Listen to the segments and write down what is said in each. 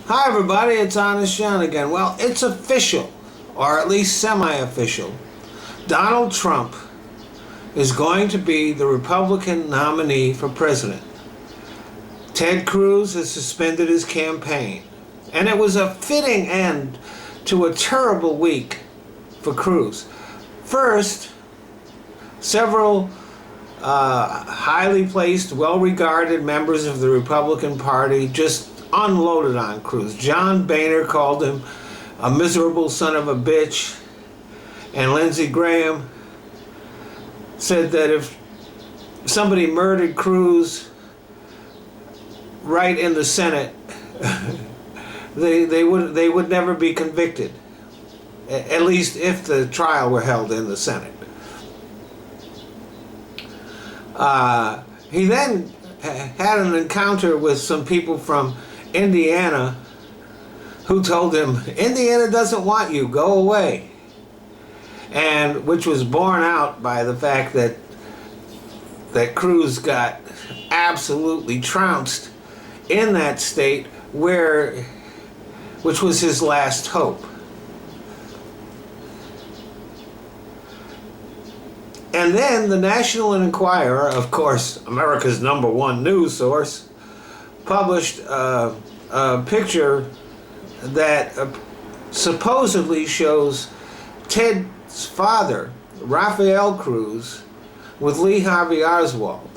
Hi everybody, it's Honest John again. Well, it's official, or at least semi-official. Donald Trump is going to be the Republican nominee for president. Ted Cruz has suspended his campaign. And it was a fitting end to a terrible week for Cruz. First, several highly placed, well-regarded members of the Republican Party just unloaded on Cruz. John Boehner called him a miserable son of a bitch, and Lindsey Graham said that if somebody murdered Cruz right in the Senate, they would never be convicted, at least if the trial were held in the Senate. He then had an encounter with some people from Indiana who told him, Indiana doesn't want you, go away. And which was borne out by the fact that Cruz got absolutely trounced in that state which was his last hope. And then the National Enquirer, of course, America's #1 news source, published a picture that supposedly shows Ted's father, Rafael Cruz, with Lee Harvey Oswald,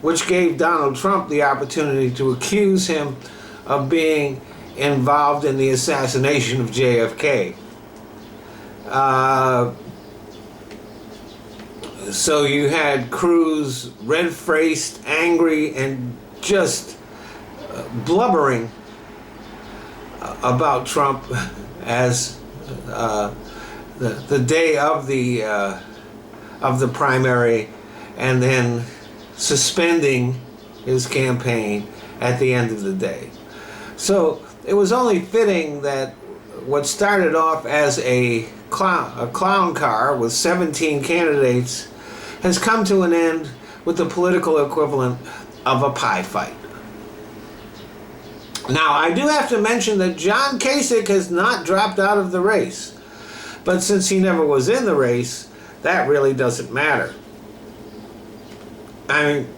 which gave Donald Trump the opportunity to accuse him of being involved in the assassination of JFK. So you had Cruz red-faced, angry, and just blubbering about Trump as the day of the primary, and then suspending his campaign at the end of the day. So it was only fitting that what started off as a clown car with 17 candidates has come to an end with the political equivalent of a pie fight. Now, I do have to mention that John Kasich has not dropped out of the race. But since he never was in the race, that really doesn't matter. I mean,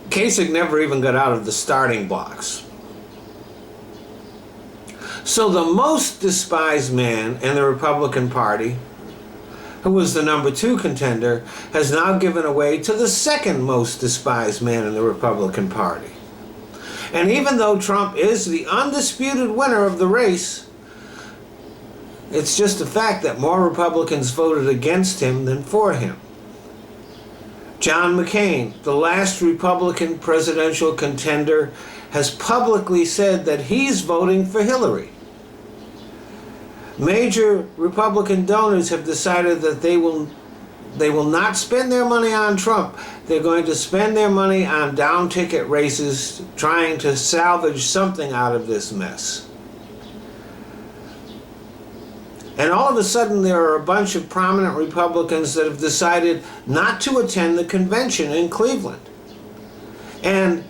Kasich never even got out of the starting blocks. So the most despised man in the Republican Party, who was the #2 contender, has now given away to the second most despised man in the Republican Party. And even though Trump is the undisputed winner of the race, it's just a fact that more Republicans voted against him than for him. John McCain, the last Republican presidential contender, has publicly said that he's voting for Hillary. Major Republican donors have decided that they will not spend their money on Trump. They're going to spend their money on down-ticket races, trying to salvage something out of this mess. And all of a sudden, there are a bunch of prominent Republicans that have decided not to attend the convention in Cleveland. And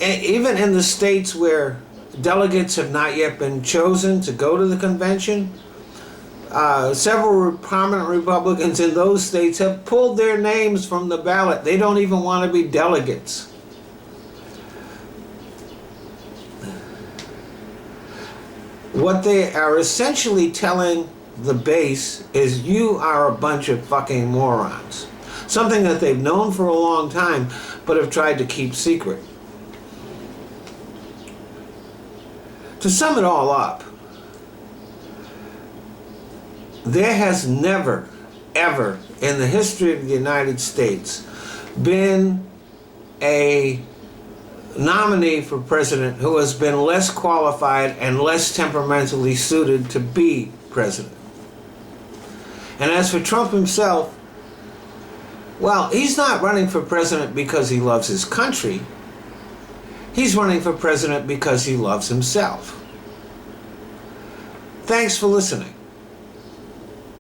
even in the states where delegates have not yet been chosen to go to the convention, several prominent Republicans in those states have pulled their names from the ballot. They don't even want to be delegates. What they are essentially telling the base is, you are a bunch of fucking morons. Something that they've known for a long time, but have tried to keep secret. To sum it all up, there has never, ever in the history of the United States been a nominee for president who has been less qualified and less temperamentally suited to be president. And as for Trump himself, well, he's not running for president because he loves his country. He's running for president because he loves himself. Thanks for listening.